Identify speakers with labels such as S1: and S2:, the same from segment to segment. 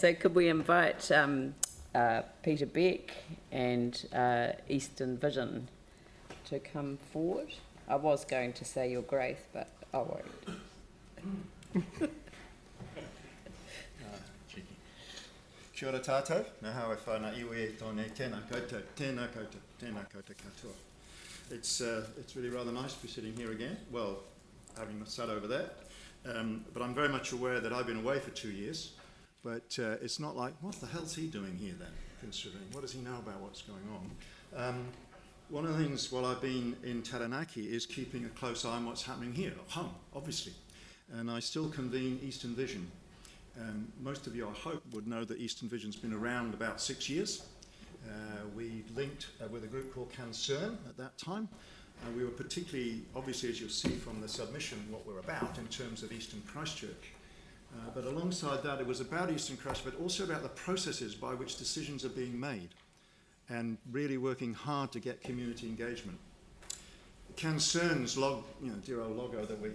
S1: So could we invite Peter Beck and Eastern Vision to come forward? I was going to say your grace, but I won't.
S2: Cheeky. Kia ora tātou, nā hawa whānā iwi e tōne tēnā koutou, tēnā koutou, tēnā koutou katoa. It's really rather nice to be sitting here again, well, having sat over there, but I'm very much aware that I've been away for 2 years, but it's not like, what the hell's he doing here then, considering, what does he know about what's going on? One of the things while I've been in Taranaki is keeping a close eye on what's happening here, at home, obviously, and I still convene Eastern Vision. Most of you, I hope, would know that Eastern Vision's been around about 6 years. We linked with a group called Concern at that time. We were particularly, obviously, as you'll see from the submission, what we're about in terms of Eastern Christchurch. But alongside that, it was about Eastern Christchurch, but also about the processes by which decisions are being made and really working hard to get community engagement. Concern's dear old logo that we,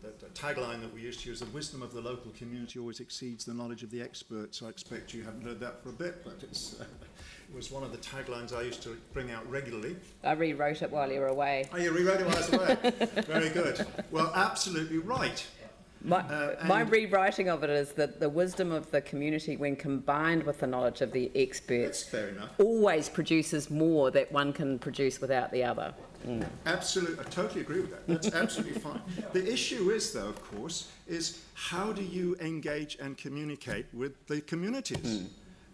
S2: the tagline that we used to use, the wisdom of the local community always exceeds the knowledge of the expert. So I expect you haven't heard that for a bit, but it's, it was one of the taglines I used to bring out regularly.
S1: I rewrote it while you were away.
S2: Oh, you rewrote it while I was away? Very good. Well, absolutely right.
S1: My rewriting of it is that the wisdom of the community, when combined with the knowledge of the experts,
S2: fair enough,
S1: always produces more that one can produce without the other.
S2: Absolutely, I totally agree with that. That's absolutely fine. The issue is, though, of course, is how do you engage and communicate with the communities?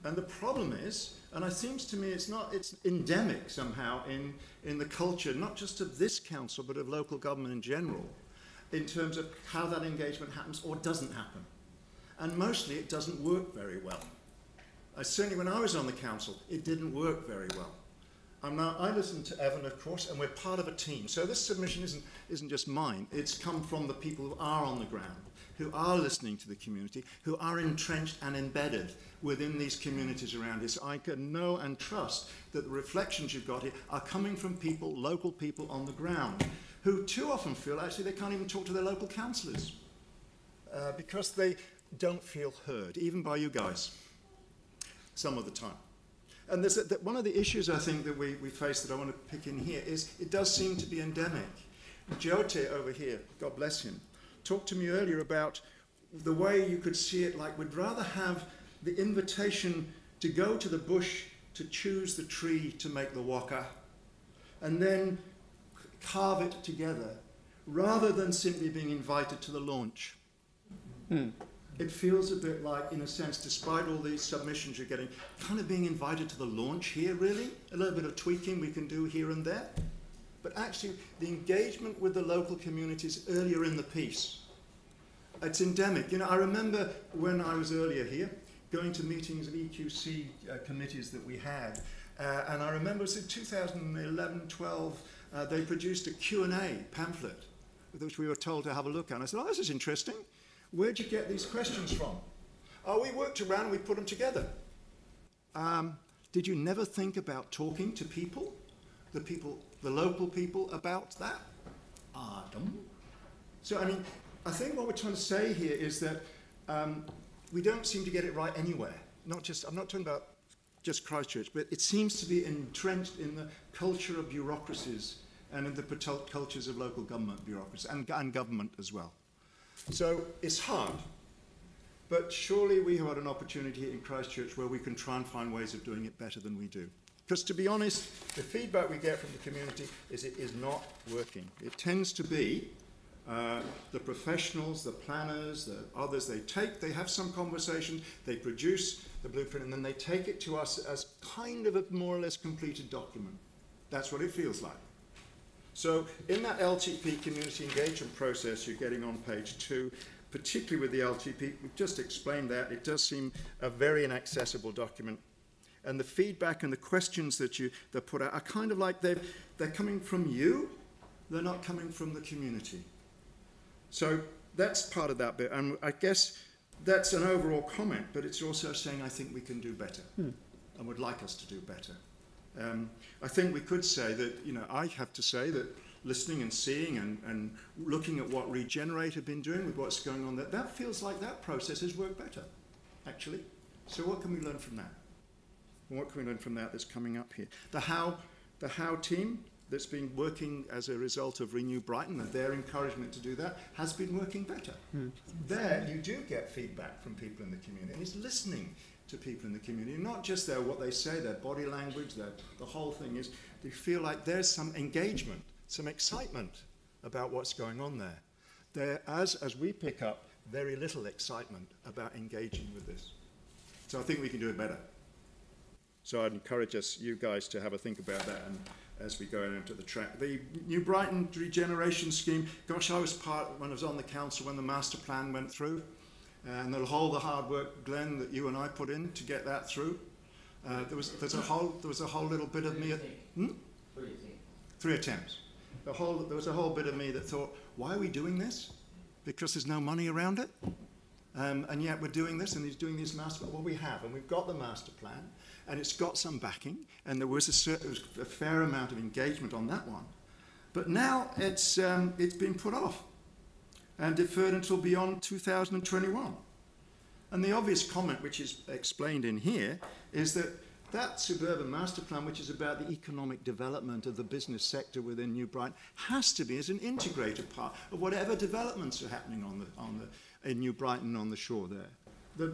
S2: And the problem is, and it seems to me it's endemic somehow in the culture, not just of this council, but of local government in general, in terms of how that engagement happens or doesn't happen. And mostly it doesn't work very well. Certainly when I was on the council, it didn't work very well. Now, I listened to Evan, of course, and we're part of a team. So this submission isn't just mine. It's come from the people who are on the ground, who are listening to the community, who are entrenched and embedded within these communities around here. So I can know and trust that the reflections you've got here are coming from people, local people on the ground, who too often feel actually they can't even talk to their local councillors because they don't feel heard, even by you guys, some of the time. And one of the issues I think that we face that I want to pick in here is it does seem to be endemic. Jyote over here, God bless him, talked to me earlier about the way you could see it like we'd rather have the invitation to go to the bush to choose the tree to make the waka and then carve it together rather than simply being invited to the launch. It feels a bit like, in a sense, despite all these submissions you're getting, kind of being invited to the launch here, really. A little bit of tweaking we can do here and there. But actually, the engagement with the local communities earlier in the piece, it's endemic. You know, I remember when I was earlier here, going to meetings of EQC committees that we had, and I remember it was in 2011-12, they produced a Q&A pamphlet, which we were told to have a look at. And I said, oh, this is interesting. Where'd you get these questions from? Oh, we worked around and we put them together. Did you never think about talking to people, the local people about that? So, I mean, I think what we're trying to say here is that we don't seem to get it right anywhere. I'm not talking about just Christchurch, but it seems to be entrenched in the culture of bureaucracies and in the cultures of local government bureaucracies and government as well. So it's hard, but surely we have an opportunity in Christchurch where we can try and find ways of doing it better than we do. Because to be honest, the feedback we get from the community is it is not working. It tends to be the professionals, the planners, the others, they have some conversation, they produce the blueprint, and then they take it to us as kind of a more or less completed document. That's what it feels like. So in that LTP community engagement process you're getting on page 2, particularly with the LTP, we've just explained that, it does seem a very inaccessible document. And the feedback and the questions that they put out are kind of like they're coming from you, they're not coming from the community. So that's part of that bit, and I guess that's an overall comment, but it's also saying I think we can do better and would like us to do better. I think we could say that, you know, I have to say that listening and seeing and looking at what Regenerate have been doing with what's going on, that feels like that process has worked better, actually. So what can we learn from that? And what can we learn from that that's coming up here? The How team that's been working as a result of Renew Brighton and their encouragement to do that has been working better. There you do get feedback from people in the community, and it's listening to people in the community, not just what they say, their body language, the whole thing is they feel like there's some engagement, some excitement about what's going on there. There, as we pick up, very little excitement about engaging with this. So I think we can do it better. So I'd encourage you guys to have a think about that and as we go into the track. The New Brighton Regeneration Scheme, gosh, I was part when I was on the council when the master plan went through. And the hard work, Glenn, that you and I put in to get that through. There was a whole little bit of me. 3 attempts. There was a whole bit of me that thought, why are we doing this? Because there's no money around it. And yet we're doing this, and he's doing these master plans. Well, we have, and we've got the master plan, and it's got some backing, and there was a fair amount of engagement on that one. But now it's been put off and deferred until beyond 2021. And the obvious comment, which is explained in here, is that suburban master plan, which is about the economic development of the business sector within New Brighton, has to be as an integrated part of whatever developments are happening in New Brighton on the shore there.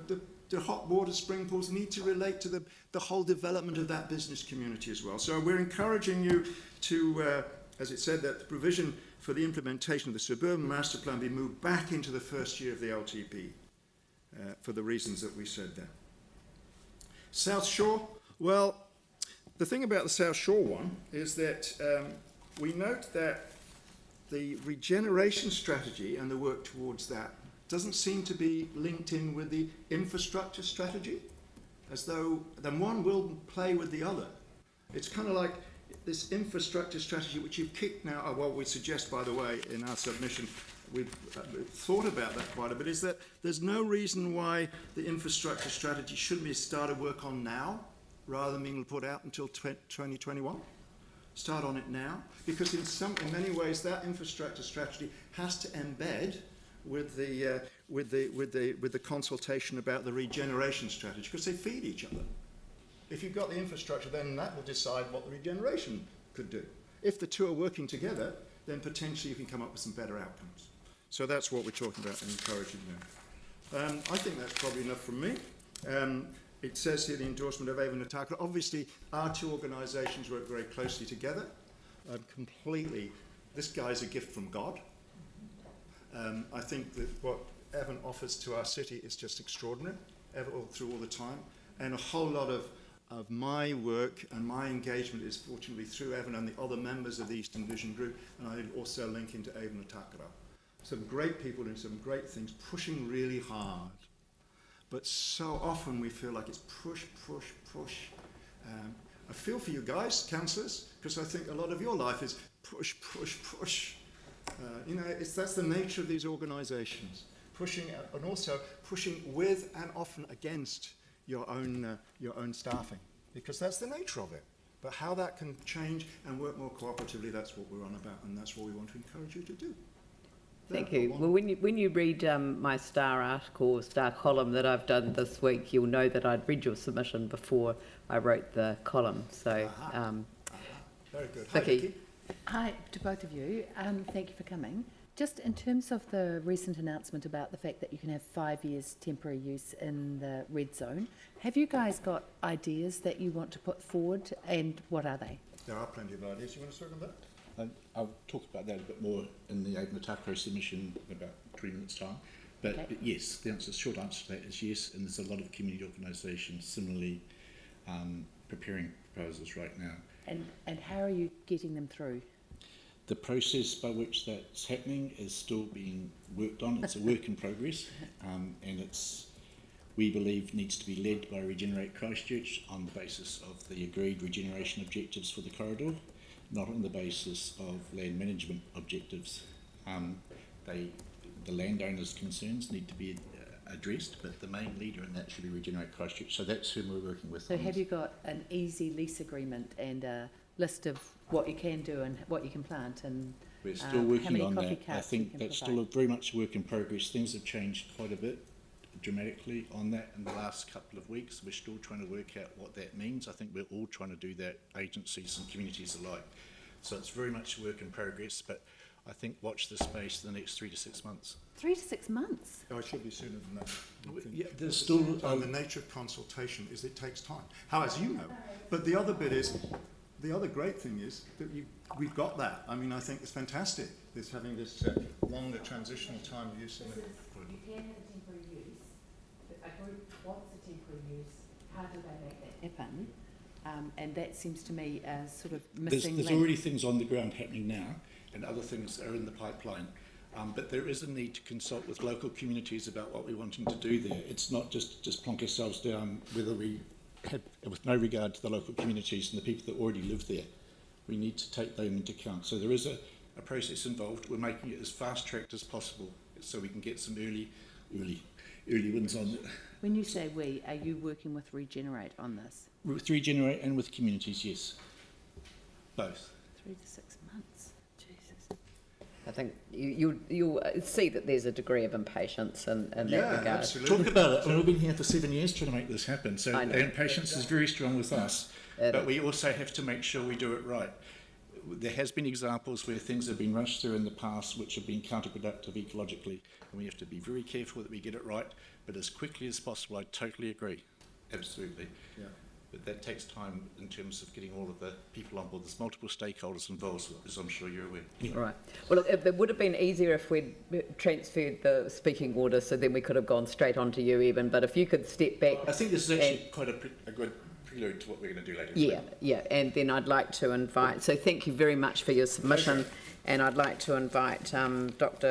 S2: The hot water spring pools need to relate to the whole development of that business community as well. So we're encouraging you to, as it said, that the provision for the implementation of the suburban master plan be moved back into the first year of the LTP for the reasons that we said there. South Shore, well, the thing about the South Shore one is that we note that the regeneration strategy and the work towards that doesn't seem to be linked in with the infrastructure strategy, as though then one will play with the other. It's kind of like this infrastructure strategy, which you've kicked now, well, we suggest, by the way, in our submission, we've thought about that quite a bit, is that there's no reason why the infrastructure strategy shouldn't be started work on now, rather than being put out until 2021. Start on it now, because in many ways that infrastructure strategy has to embed with the consultation about the regeneration strategy, because they feed each other. If you've got the infrastructure, then that will decide what the regeneration could do. If the two are working together, then potentially you can come up with some better outcomes. So that's what we're talking about and encouraging them. I think that's probably enough from me. It says here the endorsement of Avon and Takara. Obviously, our two organisations work very closely together. This guy's a gift from God. I think that what Evan offers to our city is just extraordinary, all through all the time. And a whole lot of my work and my engagement is fortunately through Evan and the other members of the Eastern Vision Group, and I also link into Avon and Takara. Some great people doing some great things, pushing really hard. But so often we feel like it's push, push, push. I feel for you guys, councillors, because I think a lot of your life is push, push, push. That's the nature of these organisations. Pushing and also pushing with and often against your own staffing, because that's the nature of it. But how that can change and work more cooperatively, that's what we're on about, and that's what we want to encourage you to do.
S1: Thank you. Well, when you read my star article or star column that I've done this week, you'll know that I'd read your submission before I wrote the column. So,
S2: very good.
S1: Vicky.
S2: Hi, Vicky.
S3: Hi to both of you. Thank you for coming. Just in terms of the recent announcement about the fact that you can have 5 years temporary use in the red zone, have you guys got ideas that you want to put forward, and what are they?
S2: There are plenty of ideas. You want to talk about that?
S4: I'll talk about that a bit more in the Avon and Takara submission in about 3 minutes' time. But yes, the short answer to that is yes, and there's a lot of community organisations similarly preparing proposals right now.
S3: And how are you getting them through?
S4: The process by which that's happening is still being worked on. It's a work in progress, and we believe needs to be led by Regenerate Christchurch on the basis of the agreed regeneration objectives for the corridor, not on the basis of land management objectives. The landowner's concerns need to be addressed, but the main leader in that should be Regenerate Christchurch. So that's who we're working with.
S3: So have you got an easy lease agreement and a list of what you can do and what you can plant, and
S4: we're still working on that. I think that's still very much a work in progress. Things have changed quite a bit dramatically on that in the last couple of weeks. We're still trying to work out what that means. I think we're all trying to do that, agencies and communities alike. So it's very much a work in progress, but I think watch this space for the next 3 to 6 months.
S3: 3 to 6 months?
S2: Oh, it should be sooner than that.
S4: Yeah, there's still...
S2: the nature of consultation is it takes time. How, as you know. But the other bit is, the other great thing is that we've got that. I mean, I think it's fantastic, this having this longer transitional time of use.
S3: You can have a temporary use. A group wants a temporary use. How do they make that happen? And that seems to me as sort of missing.
S4: There's already things on the ground happening now, and other things are in the pipeline. But there is a need to consult with local communities about what we're wanting to do there. It's not just plonk ourselves down whether we have, with no regard to the local communities and the people that already live there. We need to take them into account. So there is a process involved. We're making it as fast-tracked as possible so we can get some early wins on it.
S3: When you say we, are you working with Regenerate on this?
S4: With Regenerate and with communities, yes. Both.
S3: 3 to 6 months. Jesus.
S1: I think you'll see that there's a degree of impatience in that regard.
S2: Absolutely.
S4: Talk about it. I mean, we've been here for 7 years trying to make this happen, so the impatience is very strong with us. But we also have to make sure we do it right. There has been examples where things have been rushed through in the past which have been counterproductive ecologically, and we have to be very careful that we get it right, but as quickly as possible. I totally agree. Absolutely.
S2: Yeah.
S4: But that takes time in terms of getting all of the people on board. There's multiple stakeholders involved, as I'm sure you're aware. Yeah.
S1: Right. Well, it would have been easier if we'd transferred the speaking order, so then we could have gone straight on to you even. But if you could step back...
S4: I think this is actually quite a good prelude to what we're going to do later.
S1: Yeah. And then I'd like to invite... So thank you very much for your submission. And I'd like to invite Dr.